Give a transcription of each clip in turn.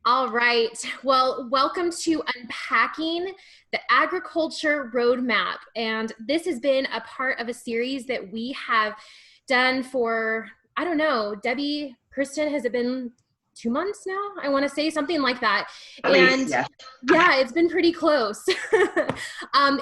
All right. Well, welcome to Unpacking the Agriculture Roadmap. And this has been a part of a series that we have done for, I don't know, Debbie, Kristen, has it been 2 months now? I want to say something like that. At least, yeah. Yeah, it's been pretty close.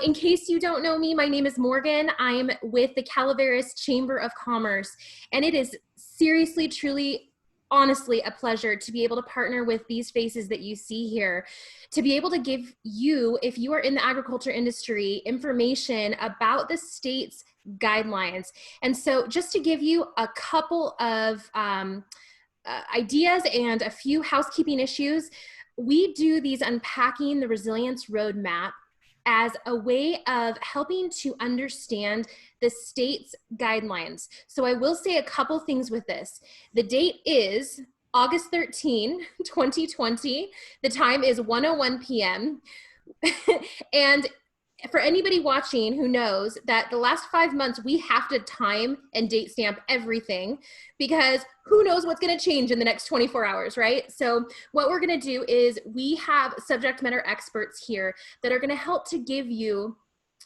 In case you don't know me, my name is Morgan. I'm with the Calaveras Chamber of Commerce, and it is seriously, truly, honestly a pleasure to be able to partner with these faces that you see here, to be able to give you, if you are in the agriculture industry, information about the state's guidelines. And so just to give you a couple of ideas and a few housekeeping issues, we do these Unpacking the Resilience Roadmap as a way of helping to understand the state's guidelines. So I will say a couple things with this. The date is August 13, 2020. The time is 1:01 p.m. And for anybody watching who knows that the last 5 months, we have to time and date stamp everything because who knows what's going to change in the next 24 hours, right? So what we're going to do is we have subject matter experts here that are going to help to give you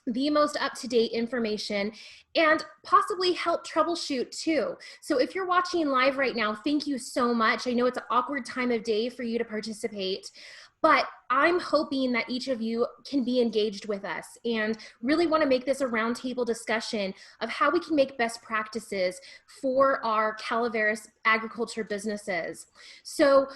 the most up-to-date information and possibly help troubleshoot too. So if you're watching live right now, thank you so much. I know it's an awkward time of day for you to participate, but I'm hoping that each of you can be engaged with us and really want to make this a roundtable discussion of how we can make best practices for our Calaveras agriculture businesses. So,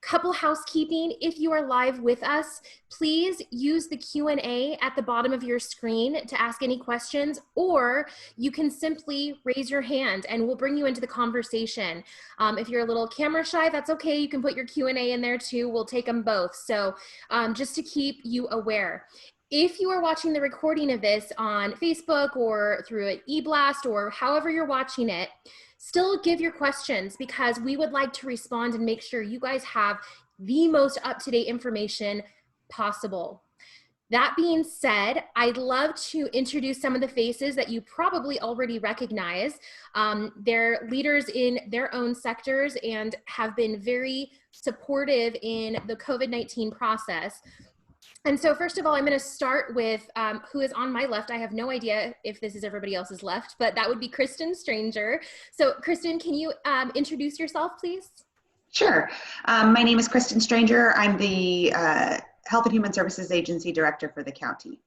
couple housekeeping, if you are live with us, please use the Q&A at the bottom of your screen to ask any questions, or you can simply raise your hand and we'll bring you into the conversation. If you're a little camera shy, that's okay. You can put your Q&A in there too. We'll take them both. So just to keep you aware. If you are watching the recording of this on Facebook or through an e-blast or however you're watching it, still give your questions because we would like to respond and make sure you guys have the most up-to-date information possible. That being said, I'd love to introduce some of the faces that you probably already recognize. They're leaders in their own sectors and have been very supportive in the COVID-19 process. And so first of all, I'm going to start with who is on my left. I have no idea if this is everybody else's left, but that would be Kristen Stranger. So Kristen, can you introduce yourself, please? Sure. My name is Kristen Stranger. I'm the Health and Human Services Agency Director for the county.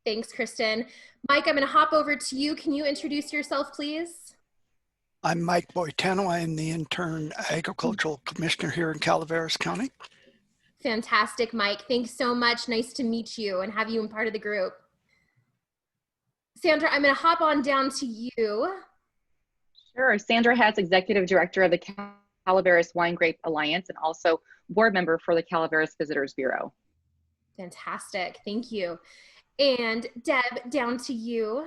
Thanks, Kristen. Mike, I'm going to hop over to you. Can you introduce yourself, please? I'm Mike Boitano. I'm the intern agricultural commissioner here in Calaveras County. Fantastic, Mike. Thanks so much. Nice to meet you and have you in part of the group. Sandra, I'm going to hop on down to you. Sure. Sandra Hatz, Executive Director of the Calaveras Wine Grape Alliance and also board member for the Calaveras Visitors Bureau. Fantastic. Thank you. And Deb, down to you.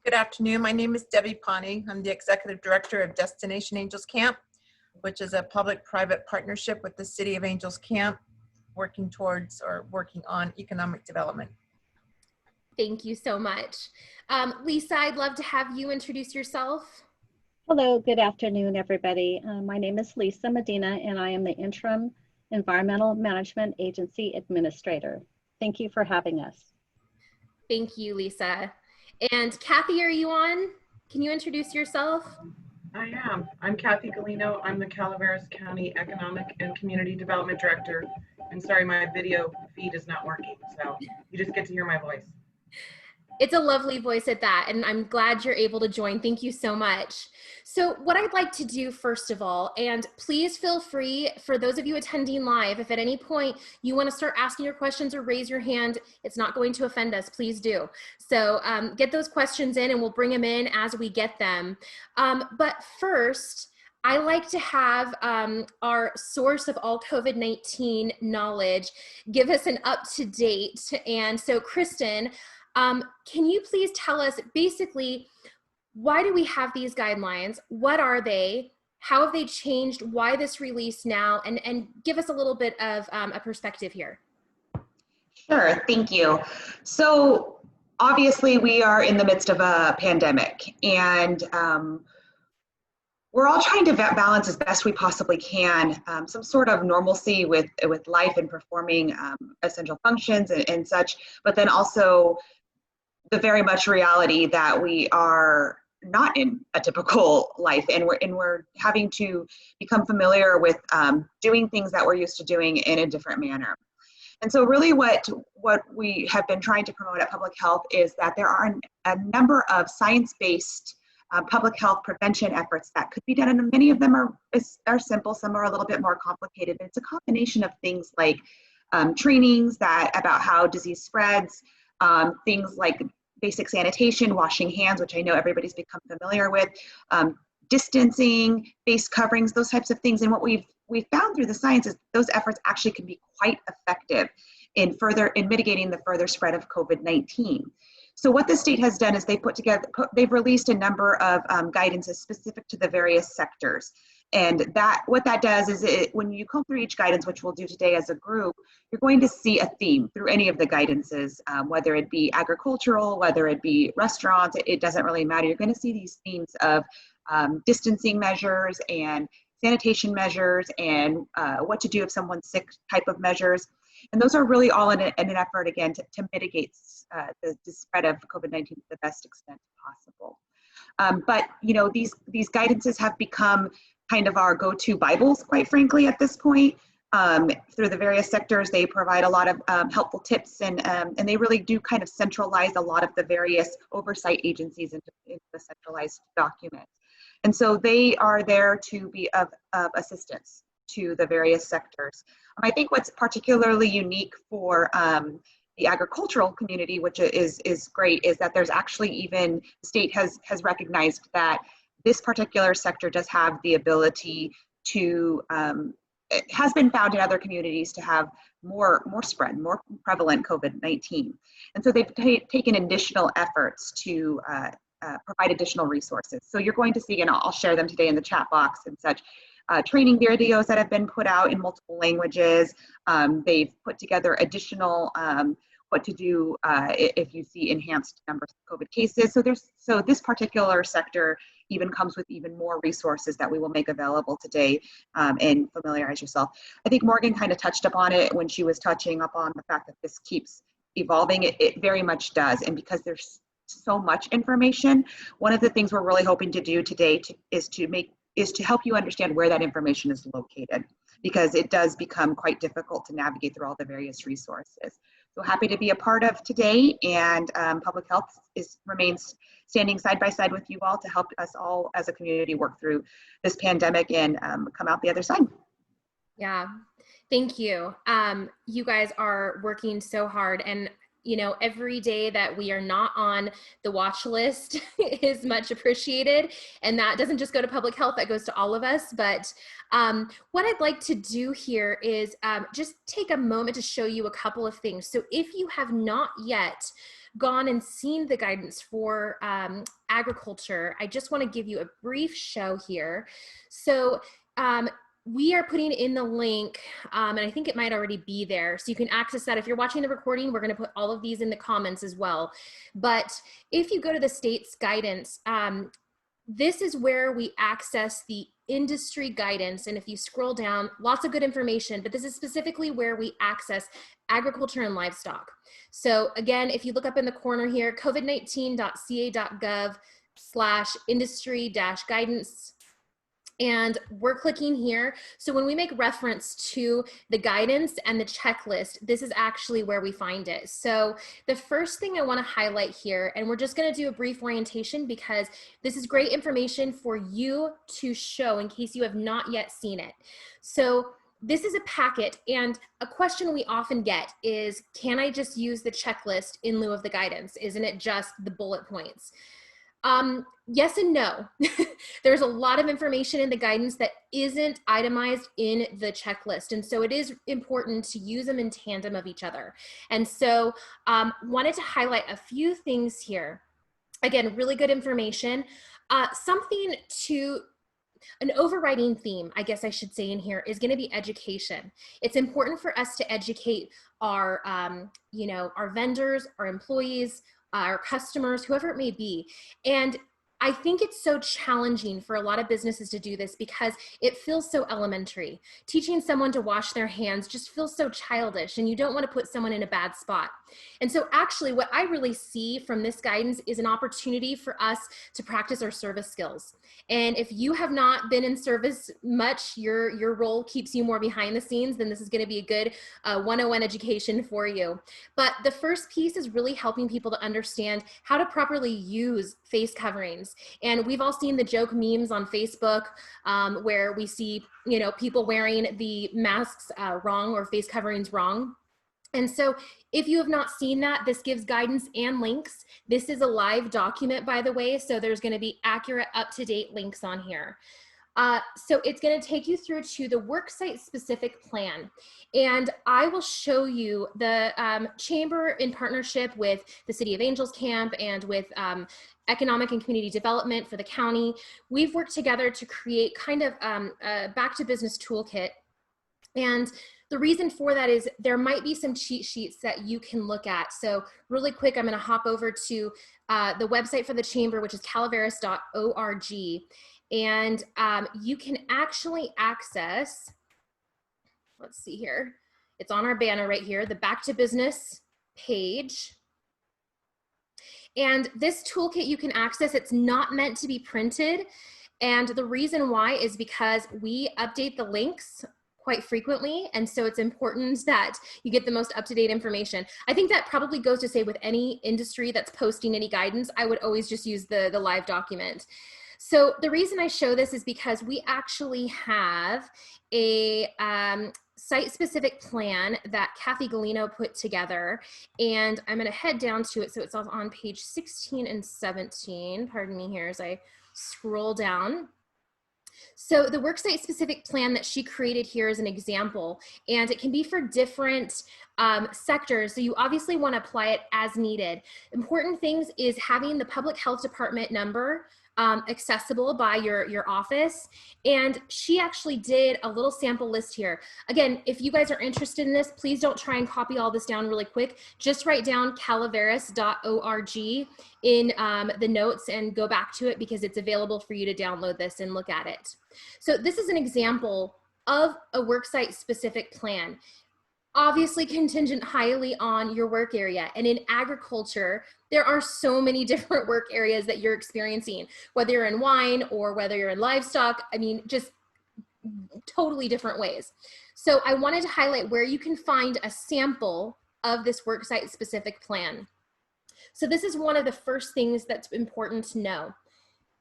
Good afternoon. My name is Debbie Pawnee. I'm the Executive Director of Destination Angels Camp, which is a public-private partnership with the City of Angels Camp, working towards or working on economic development. Thank you so much. Lisa, I'd love to have you introduce yourself. Hello, good afternoon, everybody. My name is Lisa Medina, and I am the Interim Environmental Management Agency Administrator. Thank you for having us. Thank you, Lisa. And Kathy, are you on? Can you introduce yourself? I am. I'm Kathy Galino. I'm the Calaveras County Economic and Community Development Director. And sorry, my video feed is not working, so you just get to hear my voice. It's a lovely voice at that, and I'm glad you're able to join. Thank you so much. So what I'd like to do first of all, and please feel free for those of you attending live, if at any point you want to start asking your questions or raise your hand, it's not going to offend us, please do. So get those questions in and we'll bring them in as we get them. But first, I like to have our source of all COVID-19 knowledge give us an up-to-date. And so Kristen, can you please tell us basically, why do we have these guidelines? What are they? How have they changed? Why this release now? And give us a little bit of a perspective here. Sure, thank you. So obviously we are in the midst of a pandemic, and we're all trying to balance as best we possibly can some sort of normalcy with life and performing essential functions and such, but then also the very much reality that we are not in a typical life, and we're having to become familiar with doing things that we're used to doing in a different manner. And so really what we have been trying to promote at Public Health is that there are a number of science-based public health prevention efforts that could be done, and many of them are simple, some are a little bit more complicated. It's a combination of things like trainings about how disease spreads, things like basic sanitation, washing hands, which I know everybody's become familiar with, distancing, face coverings, those types of things. And what we've found through the science is those efforts actually can be quite effective in mitigating the further spread of COVID-19. So what the state has done is they've released a number of guidances specific to the various sectors. And what that does is when you comb through each guidance, which we'll do today as a group, you're going to see a theme through any of the guidances, whether it be agricultural, whether it be restaurants, it doesn't really matter. You're going to see these themes of distancing measures and sanitation measures and what to do if someone's sick type of measures. And those are really all in an effort, again, to mitigate the spread of COVID-19 to the best extent possible. But, you know, these guidances have become kind of our go-to Bibles, quite frankly, at this point. Through the various sectors, they provide a lot of helpful tips, and they really do kind of centralize a lot of the various oversight agencies into the centralized documents. And so they are there to be of assistance to the various sectors. I think what's particularly unique for the agricultural community, which is great, is that there's actually even, the state has recognized that this particular sector does have the ability to, it has been found in other communities to have more spread, more prevalent COVID-19. And so they've taken additional efforts to provide additional resources. So you're going to see, and I'll share them today in the chat box and such, training videos that have been put out in multiple languages. They've put together additional what to do if you see enhanced numbers of COVID cases. So this particular sector even comes with even more resources that we will make available today and familiarize yourself. I think Morgan kind of touched upon it when she was touching upon the fact that this keeps evolving. It very much does, and because there's so much information, one of the things we're really hoping to do today is to help you understand where that information is located, because it does become quite difficult to navigate through all the various resources. So happy to be a part of today, and Public Health remains standing side by side with you all to help us all as a community work through this pandemic and come out the other side. Yeah, thank you. You guys are working so hard, and you know, every day that we are not on the watch list is much appreciated. And that doesn't just go to Public Health, that goes to all of us. But what I'd like to do here is just take a moment to show you a couple of things. So if you have not yet gone and seen the guidance for agriculture, I just want to give you a brief show here. So we are putting in the link, and I think it might already be there, so you can access that. If you're watching the recording, we're going to put all of these in the comments as well. But if you go to the state's guidance, this is where we access the industry guidance. And if you scroll down, lots of good information, but this is specifically where we access agriculture and livestock. So again, if you look up in the corner here, covid19.ca.gov/industry-guidance, and we're clicking here. So when we make reference to the guidance and the checklist, this is actually where we find it. So the first thing I want to highlight here, and we're just going to do a brief orientation because this is great information for you to show in case you have not yet seen it. So this is a packet, and a question we often get is, can I just use the checklist in lieu of the guidance? Isn't it just the bullet points? Yes and no. There's a lot of information in the guidance that isn't itemized in the checklist. And so it is important to use them in tandem of each other. And so wanted to highlight a few things here. Again, really good information. An overriding theme, I guess I should say in here, is going to be education. It's important for us to educate our, our vendors, our employees, our customers, whoever it may be. And I think it's so challenging for a lot of businesses to do this because it feels so elementary. Teaching someone to wash their hands just feels so childish, and you don't want to put someone in a bad spot. And so actually what I really see from this guidance is an opportunity for us to practice our service skills. And if you have not been in service much, your role keeps you more behind the scenes, then this is going to be a good 101 education for you. But the first piece is really helping people to understand how to properly use face coverings. And we've all seen the joke memes on Facebook where we see, you know, people wearing the masks wrong or face coverings wrong. And so if you have not seen that, this gives guidance and links. This is a live document, by the way, so there's going to be accurate, up-to-date links on here. So it's going to take you through to the worksite specific plan. And I will show you the Chamber in partnership with the City of Angels Camp and with Economic and Community Development for the county. We've worked together to create kind of a back to business toolkit. And the reason for that is there might be some cheat sheets that you can look at. So really quick, I'm going to hop over to the website for the Chamber, which is calaveras.org. And you can actually access, let's see here, it's on our banner right here, the Back to Business page. And this toolkit you can access, it's not meant to be printed. And the reason why is because we update the links quite frequently, and so it's important that you get the most up-to-date information. I think that probably goes to say with any industry that's posting any guidance, I would always just use the live document. So the reason I show this is because we actually have a site-specific plan that Kathy Galino put together, and I'm going to head down to it. So it's on page 16 and 17. Pardon me here as I scroll down. So the worksite specific plan that she created here is an example, and it can be for different sectors. So you obviously want to apply it as needed. Important things is having the public health department number accessible by your office. And she actually did a little sample list here. Again, if you guys are interested in this, please don't try and copy all this down really quick. Just write down calaveras.org in the notes and go back to it because it's available for you to download this and look at it. So this is an example of a worksite specific plan. Obviously contingent highly on your work area. And in agriculture, there are so many different work areas that you're experiencing, whether you're in wine or whether you're in livestock. I mean, just totally different ways. So I wanted to highlight where you can find a sample of this worksite specific plan. So this is one of the first things that's important to know.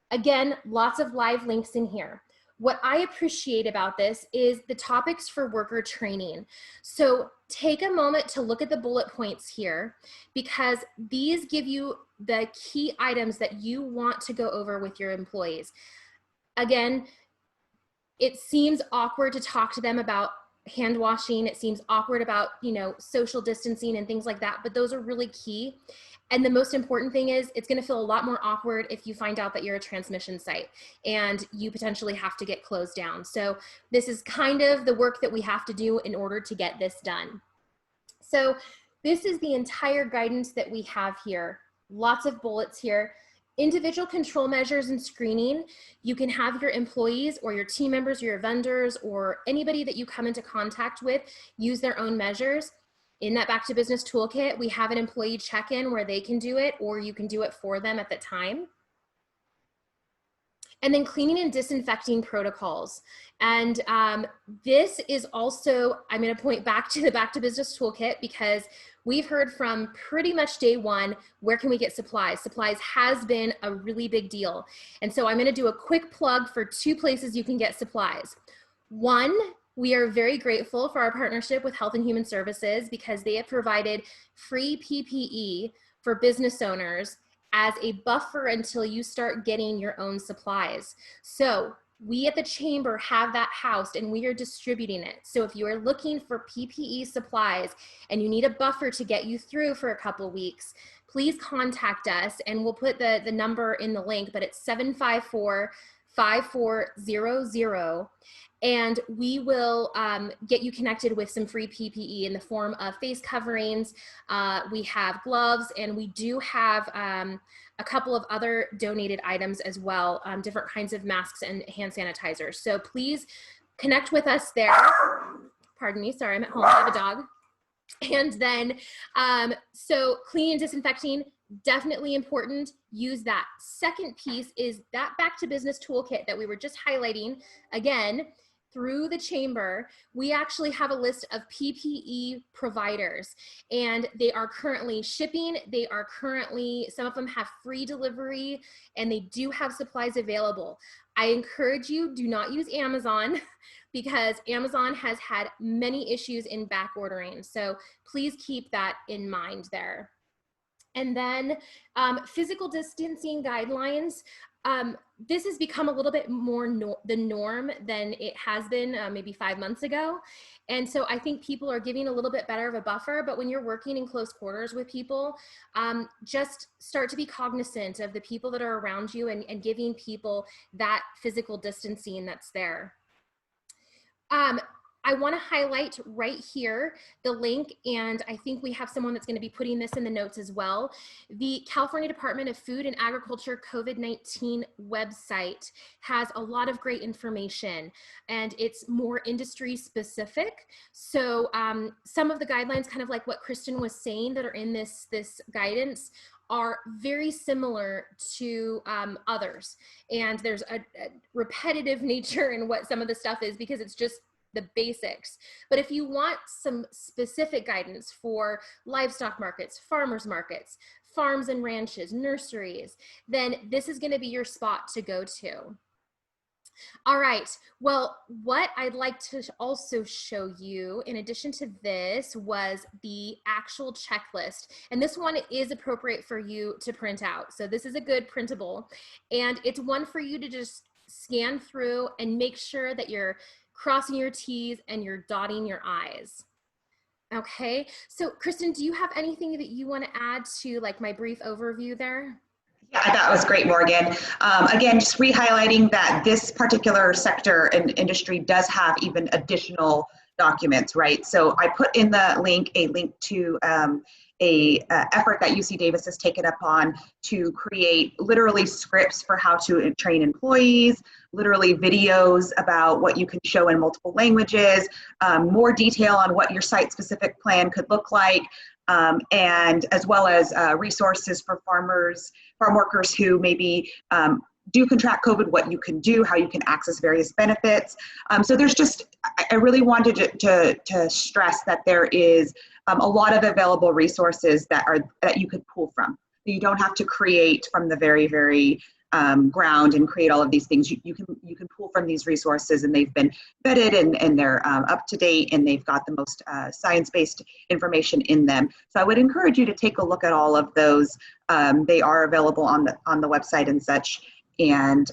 Again, lots of live links in here. What I appreciate about this is the topics for worker training. So take a moment to look at the bullet points here because these give you the key items that you want to go over with your employees. Again, it seems awkward to talk to them about hand washing. It seems awkward about, you know, social distancing and things like that, but those are really key. And the most important thing is it's going to feel a lot more awkward if you find out that you're a transmission site and you potentially have to get closed down. So this is kind of the work that we have to do in order to get this done. So this is the entire guidance that we have here. Lots of bullets here. Individual control measures and screening. You can have your employees or your team members or your vendors or anybody that you come into contact with use their own measures. In that Back to Business toolkit, we have an employee check-in where they can do it or you can do it for them at the time. And then cleaning and disinfecting protocols. And this is also, I'm going to point back to the Back to Business toolkit because we've heard from pretty much day one, where can we get supplies? Supplies has been a really big deal. And so I'm going to do a quick plug for 2 places you can get supplies. One, we are very grateful for our partnership with Health and Human Services because they have provided free PPE for business owners as a buffer until you start getting your own supplies. So we at the Chamber have that housed and we are distributing it. So if you are looking for PPE supplies and you need a buffer to get you through for a couple weeks, please contact us and we'll put the number in the link, but it's 5400, and we will get you connected with some free PPE in the form of face coverings. We have gloves, and we do have a couple of other donated items as well, different kinds of masks and hand sanitizers. So please connect with us there. Pardon me, sorry, I'm at home, I have a dog. And then, so cleaning and disinfecting, definitely important. Use that. Second piece is that back to business toolkit that we were just highlighting. Again, through the chamber, we actually have a list of PPE providers, and they are currently shipping. They are currently, some of them have free delivery, and they do have supplies available. I encourage you, do not use Amazon because Amazon has had many issues in back ordering. So please keep that in mind there. And then physical distancing guidelines. This has become a little bit more the norm than it has been maybe 5 months ago. And so I think people are giving a little bit better of a buffer, but when you're working in close quarters with people, just start to be cognizant of the people that are around you and giving people that physical distancing that's there. I want to highlight right here the link, and I think we have someone that's going to be putting this in the notes as well. The California Department of Food and Agriculture COVID-19 website has a lot of great information, and it's more industry specific. So some of the guidelines, kind of like what Kristen was saying, that are in this guidance are very similar to others. And there's a repetitive nature in what some of the stuff is because it's just the basics. But if you want some specific guidance for livestock markets, farmers markets, farms and ranches, nurseries, then this is going to be your spot to go to. All right, well, what I'd like to also show you in addition to this was the actual checklist. And this one is appropriate for you to print out. So this is a good printable, and it's one for you to just scan through and make sure that you're crossing your T's and you're dotting your I's. Okay, so Kristen, do you have anything that you want to add to like my brief overview there? Yeah, that was great, Morgan. Again, just re-highlighting that this particular sector and industry does have even additional documents, right? So I put in the link a link to a effort that UC Davis has taken up on to create literally scripts for how to train employees, literally videos about what you can show in multiple languages, more detail on what your site-specific plan could look like, and as well as resources for farm workers who maybe do contract COVID, what you can do, how you can access various benefits. So there's just, I really wanted to stress that there is a lot of available resources that you could pull from. You don't have to create from the very, very ground and create all of these things. You can pull from these resources, and they've been vetted and they're up to date, and they've got the most science-based information in them. So I would encourage you to take a look at all of those. They are available on the website and such. And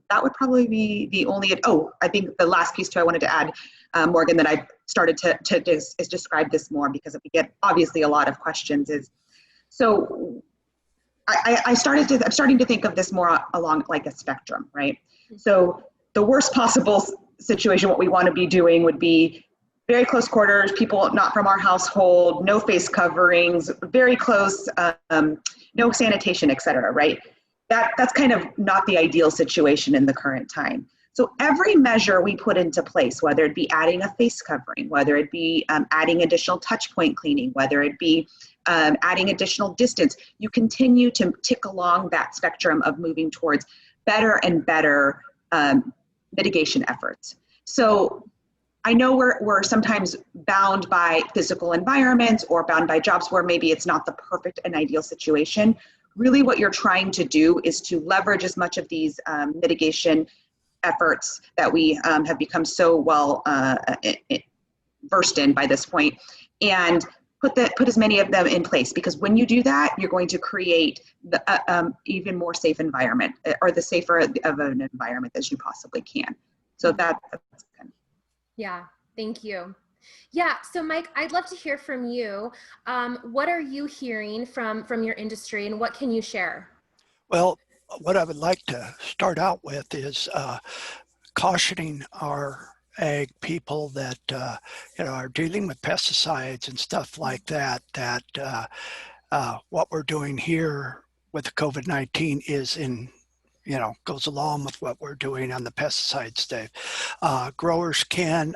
that would probably be the only, I think the last piece too I wanted to add, Morgan, that I started to describe this more because we get obviously a lot of questions is, so I'm starting to think of this more along like a spectrum, right? So the worst possible situation, what we want to be doing would be very close quarters, people not from our household, no face coverings, very close, no sanitation, et cetera, right? That's kind of not the ideal situation in the current time. So every measure we put into place, whether it be adding a face covering, whether it be adding additional touch point cleaning, whether it be adding additional distance, you continue to tick along that spectrum of moving towards better and better mitigation efforts. So I know we're sometimes bound by physical environments or bound by jobs where maybe it's not the perfect and ideal situation. Really what you're trying to do is to leverage as much of these mitigation efforts that we have become so well versed in by this point, and put as many of them in place, because when you do that, you're going to create the even more safe environment, or the safer of an environment as you possibly can. So that's kind of. Yeah, thank you. Yeah, so Mike, I'd love to hear from you. What are you hearing from your industry, and what can you share? Well, what I would like to start out with is cautioning our ag people that are dealing with pesticides and stuff like that. What we're doing here with the COVID-19 is goes along with what we're doing on the pesticide stuff. Growers can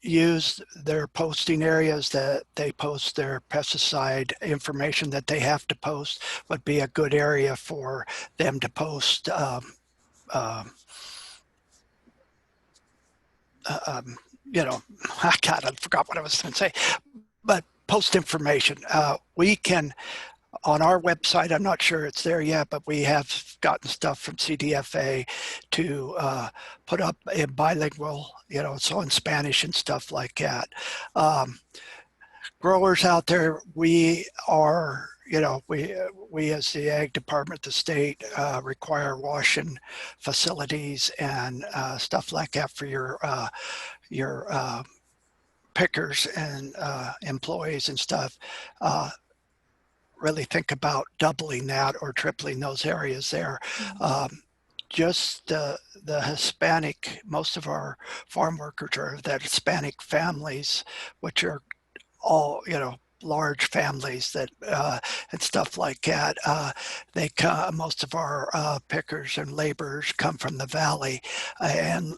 use their posting areas that they post their pesticide information that they have to post would be a good area for them to post God, I forgot what I was going to say, but post information. We can, on our website, I'm not sure it's there yet, but we have gotten stuff from CDFA to put up in bilingual, so in Spanish and stuff like that. Growers out there, we are, we as the ag department, the state require washing facilities and stuff like that for your pickers and employees and stuff. Really think about doubling that or tripling those areas there. Just the Hispanic, most of our farm workers are that Hispanic families, which are all, large families that and stuff like that. They come, most of our pickers and laborers come from the valley and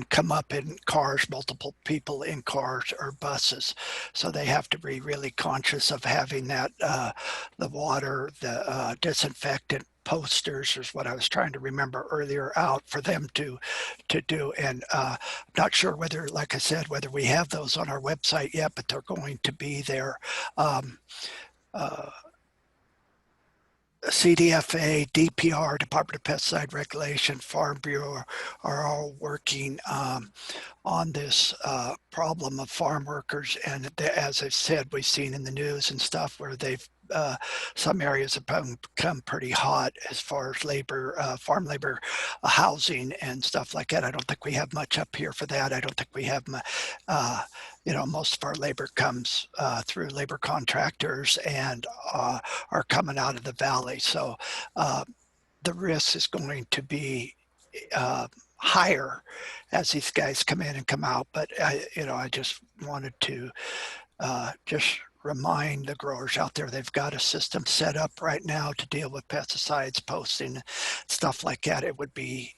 come up in cars, multiple people in cars or buses. So they have to be really conscious of having that the water, the disinfectant posters is what I was trying to remember earlier out for them to do. And not sure whether, like I said, whether we have those on our website yet, but they're going to be there. CDFA, DPR, Department of Pesticide Regulation, Farm Bureau are all working on this problem of farm workers. And as I said, we've seen in the news and stuff where they've some areas have become pretty hot as far as labor, farm labor, housing and stuff like that. I don't think we have much up here for that. I don't think we have, most of our labor comes through labor contractors and are coming out of the valley. So the risk is going to be higher as these guys come in and come out. But I just wanted to just remind the growers out there, they've got a system set up right now to deal with pesticides, posting, stuff like that. It would be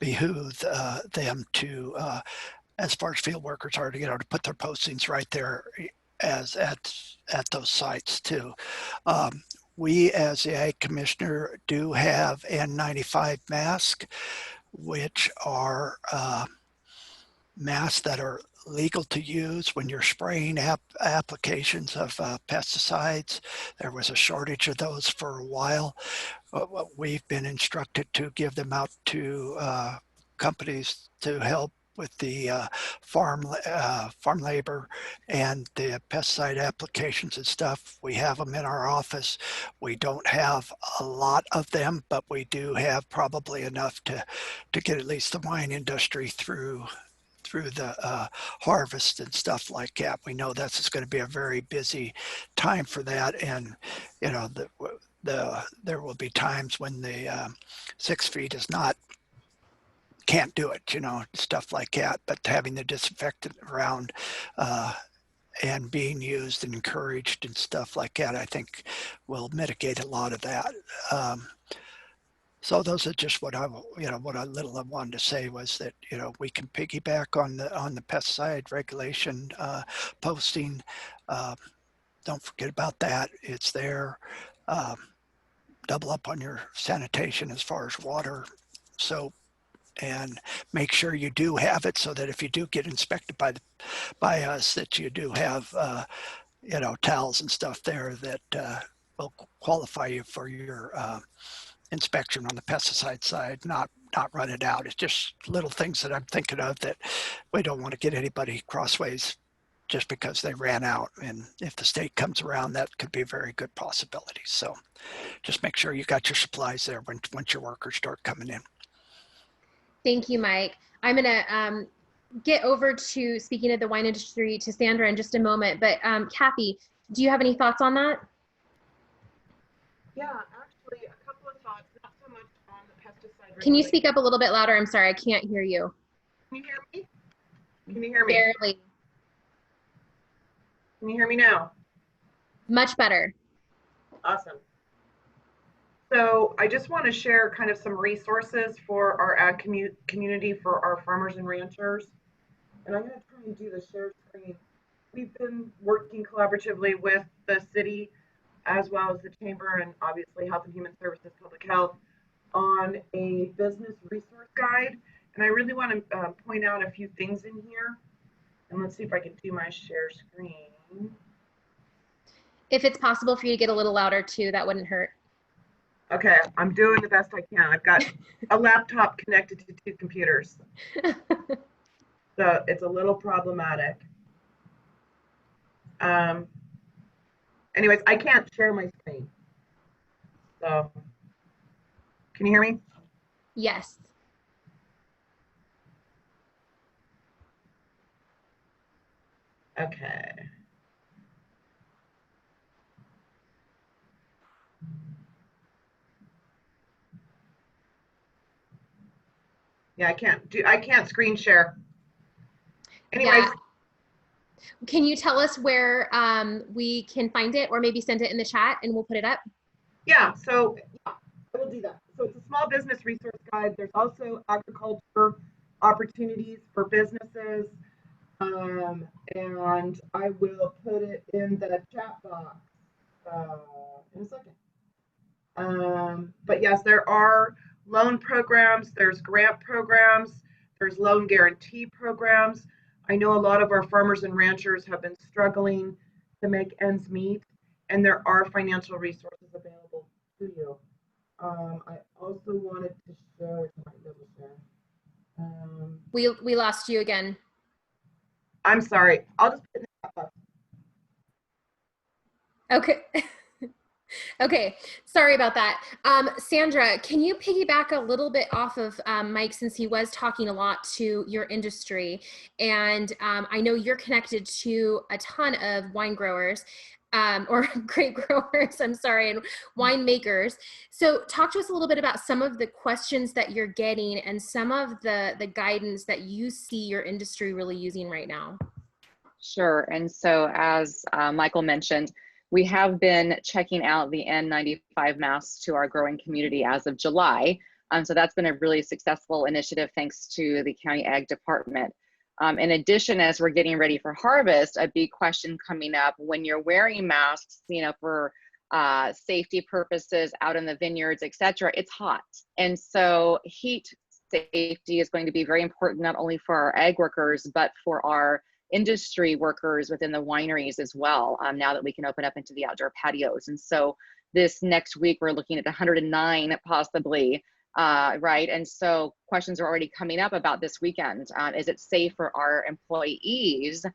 behoove them to, as far as field workers are, to put their postings right there as at those sites too. We as the Ag Commissioner do have N95 masks, which are masks that are legal to use when you're spraying applications of pesticides. There was a shortage of those for a while. We've been instructed to give them out to companies to help with the farm labor and the pesticide applications and stuff. We have them in our office. We don't have a lot of them, but we do have probably enough to get at least the wine industry through the harvest and stuff like that. We know that's going to be a very busy time for that, and there will be times when the 6 feet is not, can't do it, stuff like that. But having the disinfectant around and being used and encouraged and stuff like that, I think will mitigate a lot of that. So those are just what I wanted to say was that, we can piggyback on the pesticide regulation posting. Don't forget about that. It's there. Double up on your sanitation as far as water, soap, and make sure you do have it so that if you do get inspected by us, that you do have, towels and stuff there that will qualify you for your inspection on the pesticide side, not run it out. It's just little things that I'm thinking of that we don't want to get anybody crossways just because they ran out. And if the state comes around, that could be a very good possibility. So just make sure you got your supplies there once your workers start coming in. Thank you, Mike. I'm going to get over to speaking of the wine industry to Sandra in just a moment. But Kathy, do you have any thoughts on that? Yeah, actually, a Can you speak up a little bit louder? I'm sorry, I can't hear you. Can you hear me? Can you hear me? Barely. Can you hear me now? Much better. Awesome. So I just want to share kind of some resources for our ag community, for our farmers and ranchers. And I'm going to try and do the share screen. We've been working collaboratively with the city as well as the chamber and obviously Health and Human Services, Public Health on a business resource guide. And I really want to point out a few things in here. And let's see if I can do my share screen. If it's possible for you to get a little louder too, that wouldn't hurt. Okay, I'm doing the best I can. I've got a laptop connected to 2 computers. So it's a little problematic. Anyways, I can't share my screen. So, can you hear me? Yes. Okay. Yeah, I can't screen share. Anyways. Yeah. Can you tell us where we can find it, or maybe send it in the chat and we'll put it up? Yeah, so I will do that. So it's a small business resource guide. There's also agriculture opportunities for businesses. And I will put it in the chat box in a second. But yes, there are loan programs, there's grant programs, there's loan guarantee programs. I know a lot of our farmers and ranchers have been struggling to make ends meet, and there are financial resources available to you. I also wanted to show, which I might be able to share. We lost you again. I'm sorry. I'll just put it in the chat box. Okay. Okay, sorry about that. Sandra, can you piggyback a little bit off of Mike, since he was talking a lot to your industry, and I know you're connected to a ton of wine growers, or grape growers, I'm sorry, and winemakers. So talk to us a little bit about some of the questions that you're getting and some of the guidance that you see your industry really using right now. Sure, and so as Michael mentioned, we have been checking out the N95 masks to our growing community as of July. So that's been a really successful initiative thanks to the county ag department. In addition, as we're getting ready for harvest, a big question coming up when you're wearing masks, you know, for safety purposes out in the vineyards, etc. It's hot. And so heat safety is going to be very important, not only for our ag workers, but for our industry workers within the wineries as well, now that we can open up into the outdoor patios. And so this next week, we're looking at 109 possibly, right? And so questions are already coming up about this weekend. Is it safe for our employees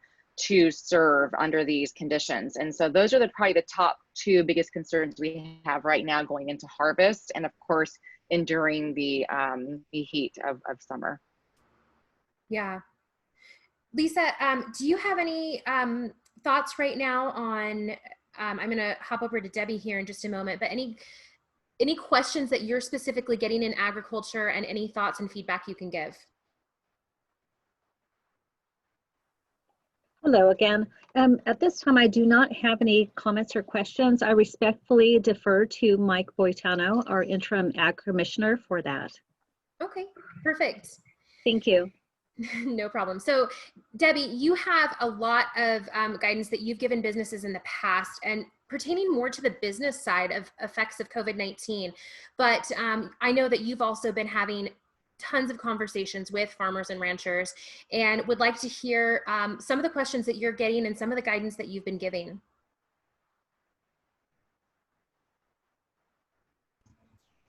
to serve under these conditions? And so those are probably the top 2 biggest concerns we have right now going into harvest, and of course, enduring the heat of summer. Yeah. Lisa, do you have any thoughts right now on, I'm going to hop over to Debbie here in just a moment, but any questions that you're specifically getting in agriculture, and any thoughts and feedback you can give? Hello again. At this time, I do not have any comments or questions. I respectfully defer to Mike Boitano, our interim ag commissioner, for that. Okay, perfect. Thank you. No problem. So Debbie, you have a lot of guidance that you've given businesses in the past, and pertaining more to the business side of effects of COVID-19. But I know that you've also been having tons of conversations with farmers and ranchers, and would like to hear some of the questions that you're getting and some of the guidance that you've been giving.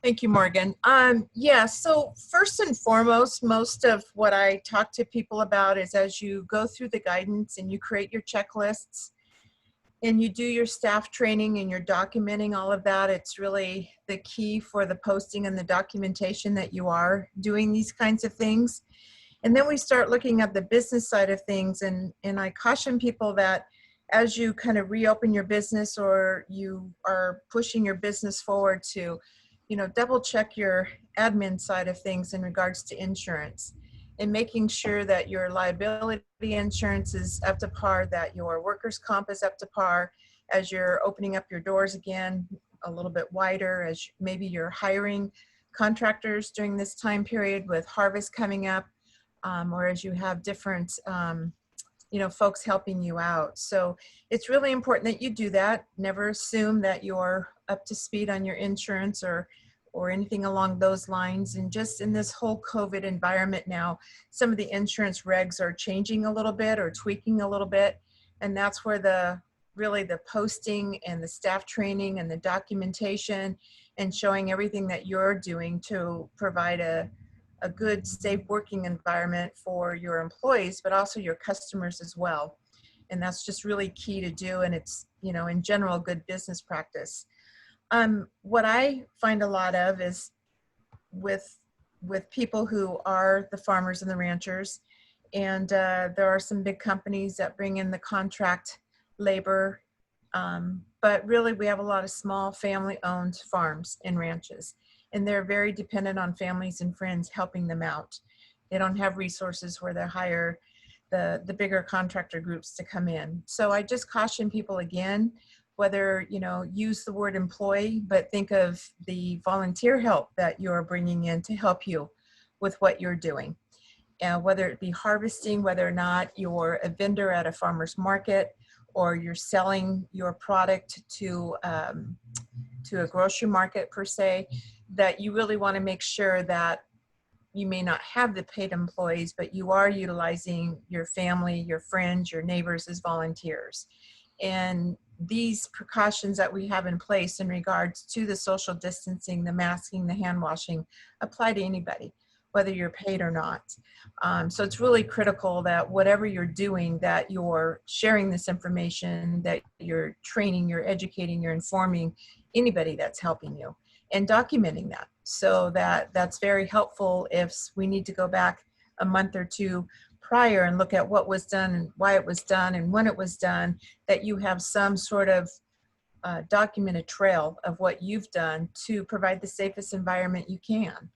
Thank you, Morgan. Yeah, so first and foremost, most of what I talk to people about is as you go through the guidance and you create your checklists and you do your staff training and you're documenting all of that, it's really the key for the posting and the documentation that you are doing these kinds of things. And then we start looking at the business side of things, and I caution people that as you kind of reopen your business or you are pushing your business forward, to double check your admin side of things in regards to insurance, and making sure that your liability insurance is up to par, that your workers' comp is up to par as you're opening up your doors again a little bit wider, as maybe you're hiring contractors during this time period with harvest coming up, or as you have different folks helping you out. So it's really important that you do that. Never assume that you're up to speed on your insurance or anything along those lines. And just in this whole COVID environment now, some of the insurance regs are changing a little bit or tweaking a little bit. And that's where really the posting and the staff training and the documentation and showing everything that you're doing to provide a good, safe working environment for your employees, but also your customers as well. And that's just really key to do. And it's, in general, good business practice. What I find a lot of is with people who are the farmers and the ranchers, and there are some big companies that bring in the contract labor, but really we have a lot of small family-owned farms and ranches, and they're very dependent on families and friends helping them out. They don't have resources where they hire the bigger contractor groups to come in. So I just caution people again, whether, use the word employee, but think of the volunteer help that you're bringing in to help you with what you're doing. Whether it be harvesting, whether or not you're a vendor at a farmer's market, or you're selling your product to a grocery market per se, that you really want to make sure that you may not have the paid employees, but you are utilizing your family, your friends, your neighbors as volunteers. And these precautions that we have in place in regards to the social distancing, the masking, the hand washing, apply to anybody, whether you're paid or not. So it's really critical that whatever you're doing, that you're sharing this information, that you're training, you're educating, you're informing anybody that's helping you, and documenting that. So that's very helpful if we need to go back a month or two prior and look at what was done and why it was done and when it was done, that you have some sort of documented trail of what you've done to provide the safest environment you can.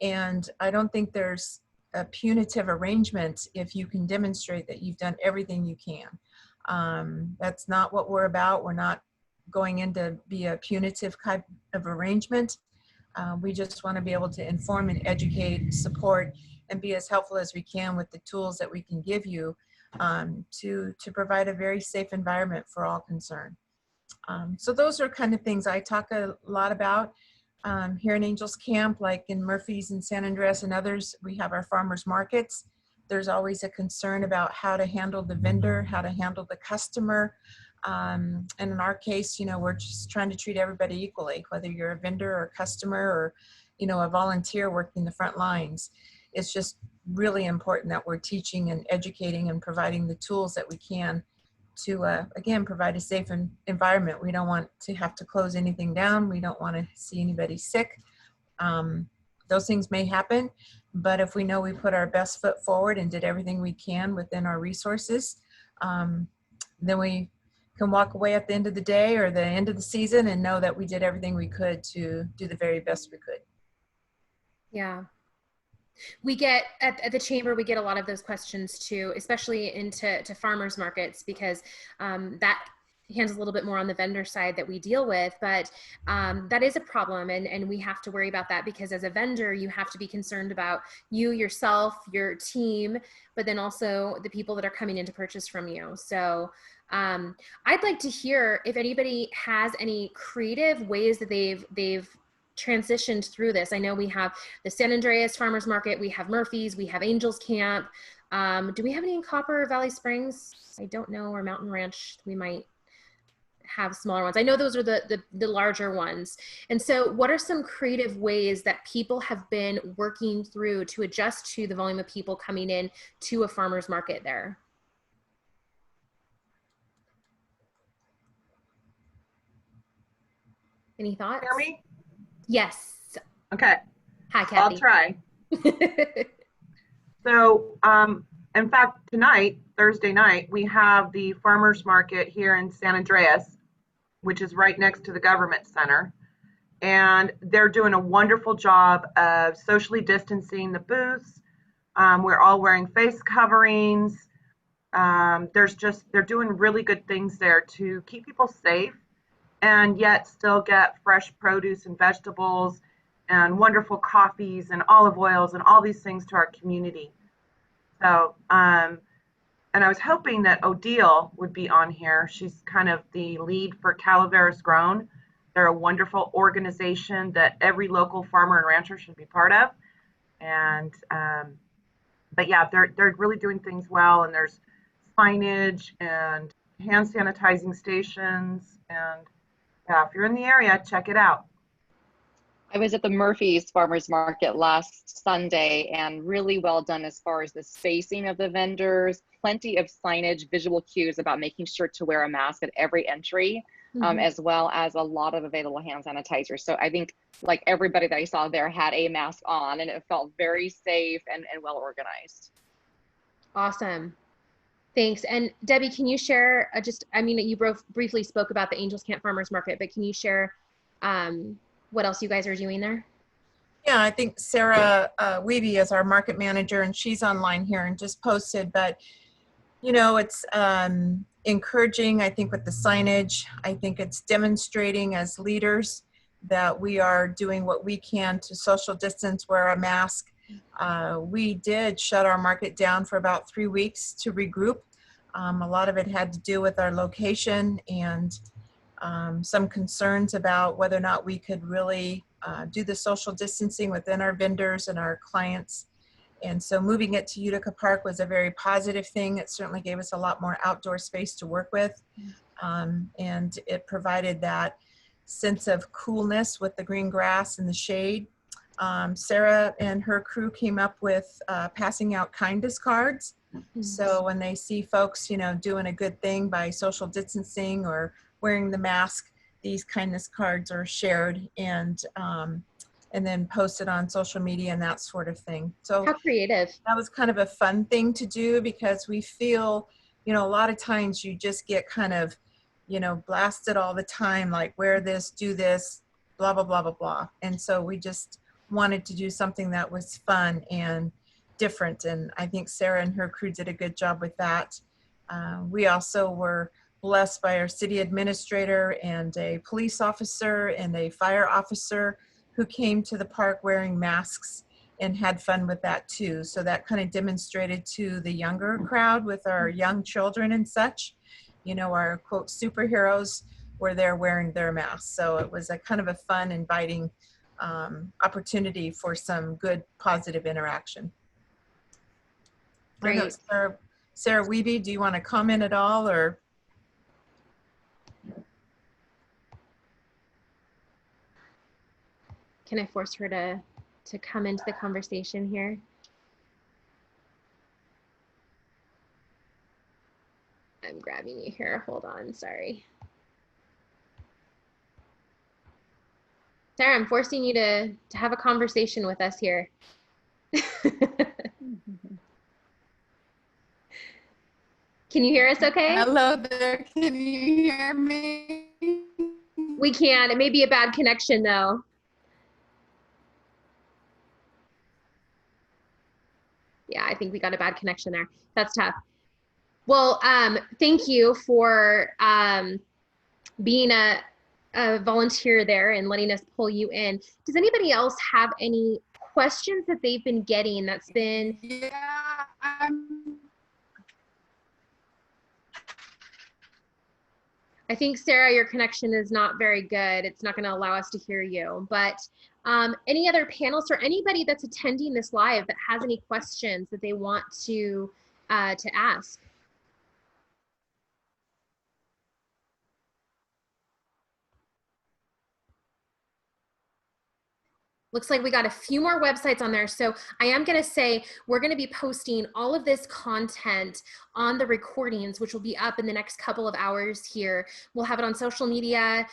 And I don't think there's a punitive arrangement if you can demonstrate that you've done everything you can. That's not what we're about. We're not going in to be a punitive kind of arrangement. We just want to be able to inform and educate, support, and be as helpful as we can with the tools that we can give you to provide a very safe environment for all concerned. So those are kind of things I talk a lot about. Here in Angels Camp, like in Murphy's and San Andreas and others, we have our farmers markets. There's always a concern about how to handle the vendor, how to handle the customer. And in our case, we're just trying to treat everybody equally, whether you're a vendor or a customer or, a volunteer working the front lines. It's just really important that we're teaching and educating and providing the tools that we can to, again, provide a safe environment. We don't want to have to close anything down. We don't want to see anybody sick. Those things may happen, but if we know we put our best foot forward and did everything we can within our resources, then we can walk away at the end of the day or the end of the season and know that we did everything we could to do the very best we could. Yeah. We get at the chamber, we get a lot of those questions too, especially into farmers markets, because that handles a little bit more on the vendor side that we deal with, but that is a problem, and we have to worry about that, because as a vendor, you have to be concerned about you, yourself, your team, but then also the people that are coming in to purchase from you. So I'd like to hear if anybody has any creative ways that they've transitioned through this. I know we have the San Andreas Farmers Market, we have Murphy's, we have Angels Camp. Do we have any in Copper or Valley Springs? I don't know, or Mountain Ranch. We might have smaller ones. I know those are the larger ones. And so what are some creative ways that people have been working through to adjust to the volume of people coming in to a farmer's market there? Any thoughts? Hear me? Yes. Okay. Hi, Kathy. I'll try. So, in fact, tonight, Thursday night, we have the farmers market here in San Andreas, which is right next to the government center. and they're doing a wonderful job of socially distancing the booths. We're all wearing face coverings. They're doing really good things there to keep people safe and yet still get fresh produce and vegetables and wonderful coffees and olive oils and all these things to our community. So, and I was hoping that Odile would be on here. She's kind of the lead for Calaveras Grown. They're a wonderful organization that every local farmer and rancher should be part of. And, but yeah, they're really doing things well. And there's signage and hand sanitizing stations. And yeah, if you're in the area, check it out. I was at the Murphy's Farmers Market last Sunday, and really well done as far as the spacing of the vendors, plenty of signage, visual cues about making sure to wear a mask at every entry, as well as a lot of available hand sanitizer. So I think like everybody that I saw there had a mask on, and it felt very safe and well organized. Awesome. Thanks. And Debbie, can you share I mean, you briefly spoke about the Angels Camp Farmers Market, but can you share what else you guys are doing there? Yeah, I think Sarah Weeby is our market manager, and she's online here and just posted, but you know, it's encouraging, I think, with the signage. I think it's demonstrating as leaders that we are doing what we can to social distance, wear a mask. We did shut our market down for about 3 weeks to regroup. A lot of it had to do with our location and some concerns about whether or not we could really do the social distancing within our vendors and our clients. And so moving it to Utica Park was a very positive thing. It certainly gave us a lot more outdoor space to work with. And it provided that sense of coolness with the green grass and the shade. Sarah and her crew came up with passing out kindness cards. So when they see folks, you know, doing a good thing by social distancing or wearing the mask, these kindness cards are shared and then posted on social media and that sort of thing. So how creative. That was kind of a fun thing to do, because we feel, you know, a lot of times you just get kind of, you know, blasted all the time, like wear this, do this, blah, blah, blah, blah, blah. And so we just wanted to do something that was fun and different. And I think Sarah and her crew did a good job with that. We also were blessed by our city administrator and a police officer and a fire officer who came to the park wearing masks and had fun with that too. So that kind of demonstrated to the younger crowd with our young children and such, you know, our quote superheroes were there wearing their masks. So it was a kind of a fun, inviting opportunity for some good, positive interaction. Great. I know, Sarah Weeby, do you want to comment at all, or? Can I force her to come into the conversation here? I'm grabbing you here. Hold on. Sorry. Sarah, I'm forcing you to have a conversation with us here. Can you hear us okay? Hello there. Can you hear me? We can. It may be a bad connection though. Yeah, I think we got a bad connection there. That's tough. Well, thank you for being a volunteer there and letting us pull you in. Does anybody else have any questions that they've been getting that's been? Yeah, I think, Sarah, your connection is not very good. It's not going to allow us to hear you. But any other panelists or anybody that's attending this live that has any questions that they want to ask? Looks like we got a few more websites on there. So I am going to say we're going to be posting all of this content on the recordings, which will be up in the next couple of hours here. We'll have it on social media.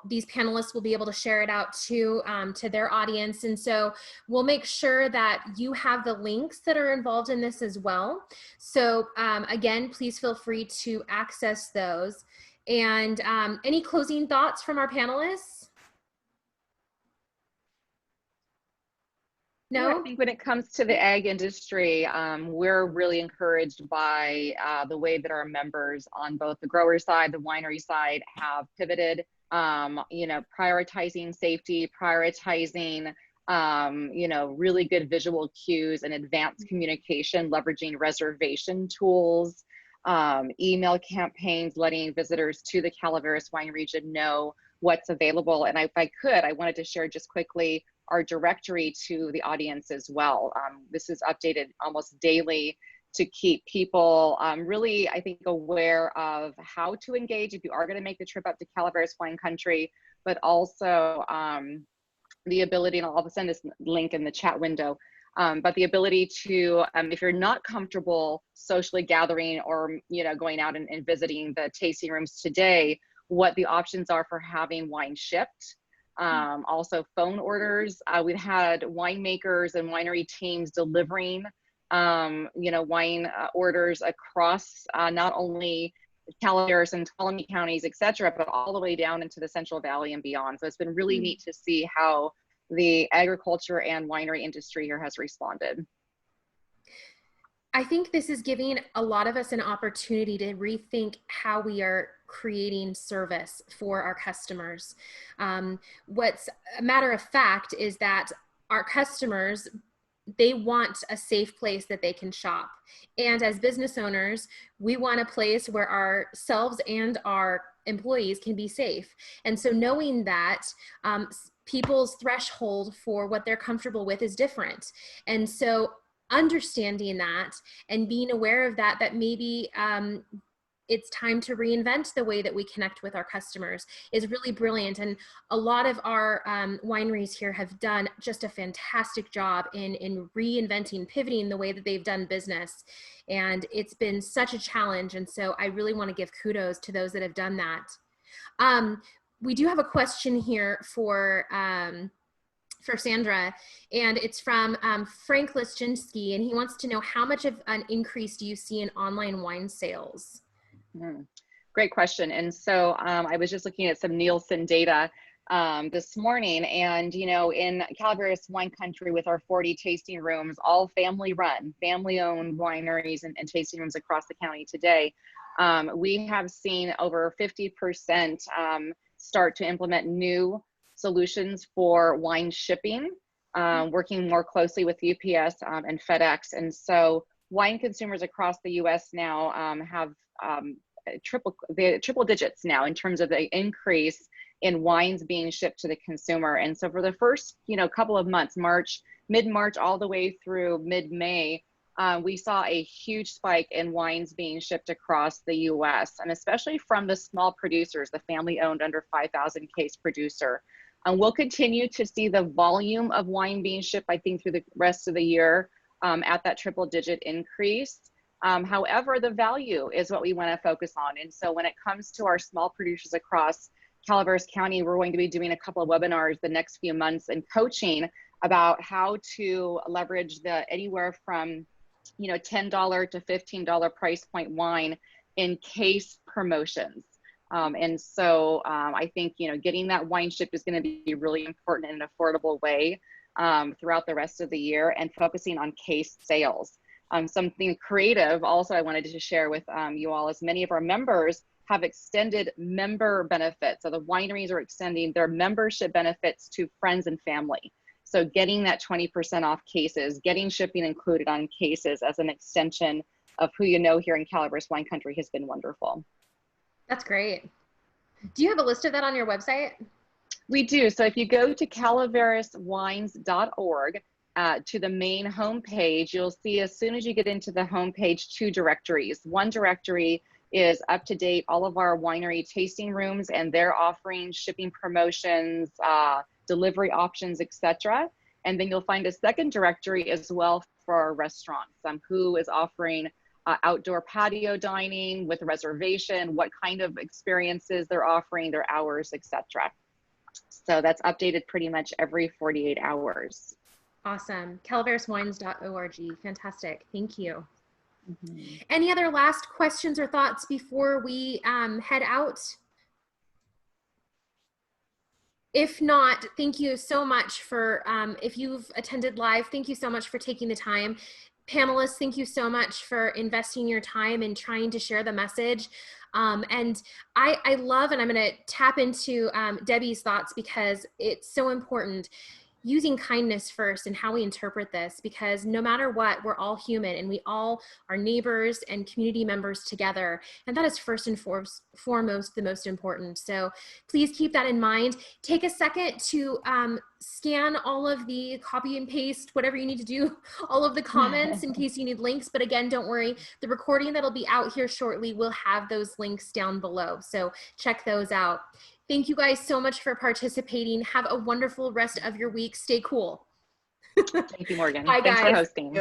These panelists will be able to share it out to their audience. And so we'll make sure that you have the links that are involved in this as well. So again, please feel free to access those. And any closing thoughts from our panelists? No? Yeah, I think when it comes to the ag industry, we're really encouraged by the way that our members on both the grower side, the winery side have pivoted, you know, prioritizing safety, prioritizing, you know, really good visual cues and advanced communication, leveraging reservation tools, email campaigns, letting visitors to the Calaveras wine region know what's available. And if I could, I wanted to share just quickly our directory to the audience as well. This is updated almost daily to keep people really, I think, aware of how to engage if you are going to make the trip up to Calaveras wine country, but also the ability, and I'll send this link in the chat window, but the ability to, if you're not comfortable socially gathering or, you know, going out and visiting the tasting rooms today, what the options are for having wine shipped. Also phone orders. We've had winemakers and winery teams delivering, you know, wine orders across not only Calaveras and Ptolemy counties, et cetera, but all the way down into the Central Valley and beyond. So it's been really neat to see how the agriculture and winery industry here has responded. I think this is giving a lot of us an opportunity to rethink how we are creating service for our customers. What's a matter of fact is that our customers, they want a safe place that they can shop. And as business owners, we want a place where ourselves and our employees can be safe. And so knowing that people's threshold for what they're comfortable with is different. And so understanding that and being aware of that, that maybe it's time to reinvent the way that we connect with our customers is really brilliant. And a lot of our wineries here have done just a fantastic job in reinventing, pivoting the way that they've done business. And it's been such a challenge. And so I really want to give kudos to those that have done that. We do have a question here for Sandra, and it's from Frank Lischinski, and he wants to know how much of an increase do you see in online wine sales? Great question. And so I was just looking at some Nielsen data this morning, and you know, in Calaveras wine country with our 40 tasting rooms, all family run, family owned wineries and tasting rooms across the county today, we have seen over 50% start to implement new solutions for wine shipping, working more closely with UPS and FedEx. And so wine consumers across the US now have triple digits now in terms of the increase in wines being shipped to the consumer. And so for the first, you know, couple of months, mid-March all the way through mid-May, we saw a huge spike in wines being shipped across the US, and especially from the small producers, the family-owned under 5,000 case producer. And we'll continue to see the volume of wine being shipped, I think, through the rest of the year at that triple-digit increase. However, the value is what we want to focus on. And so when it comes to our small producers across Calaveras County, we're going to be doing a couple of webinars the next few months and coaching about how to leverage the anywhere from, you know, $10 to $15 price point wine in case promotions. And so I think, you know, getting that wine shipped is going to be really important in an affordable way throughout the rest of the year, and focusing on case sales. Something creative also I wanted to share with you all is many of our members have extended member benefits. So the wineries are extending their membership benefits to friends and family. So getting that 20% off cases, getting shipping included on cases as an extension of who you know here in Calaveras wine country has been wonderful. That's great. Do you have a list of that on your website? We do. So if you go to calaveraswines.org to the main homepage, you'll see as soon as you get into the homepage, two directories. One directory is up to date, all of our winery tasting rooms, and they're offering shipping promotions, delivery options, etc. And then you'll find a second directory as well for our restaurants, who is offering outdoor patio dining with a reservation, what kind of experiences they're offering, their hours, etc. So that's updated pretty much every 48 hours. Awesome. calaveraswines.org. Fantastic. Thank you. Any other last questions or thoughts before we head out? If not, thank you so much for, if you've attended live, thank you so much for taking the time. Panelists, thank you so much for investing your time and trying to share the message. And I love, and I'm going to tap into Debbie's thoughts because it's so important, using kindness first and how we interpret this, because no matter what, we're all human and we all are neighbors and community members together. And that is first and foremost the most important. So please keep that in mind. Take a second to scan all of the copy and paste, whatever you need to do, all of the comments in case you need links. But again, don't worry, the recording that'll be out here shortly will have those links down below. So check those out. Thank you guys so much for participating. Have a wonderful rest of your week. Stay cool. Thank you, Morgan. Bye, Thanks for guys. hosting.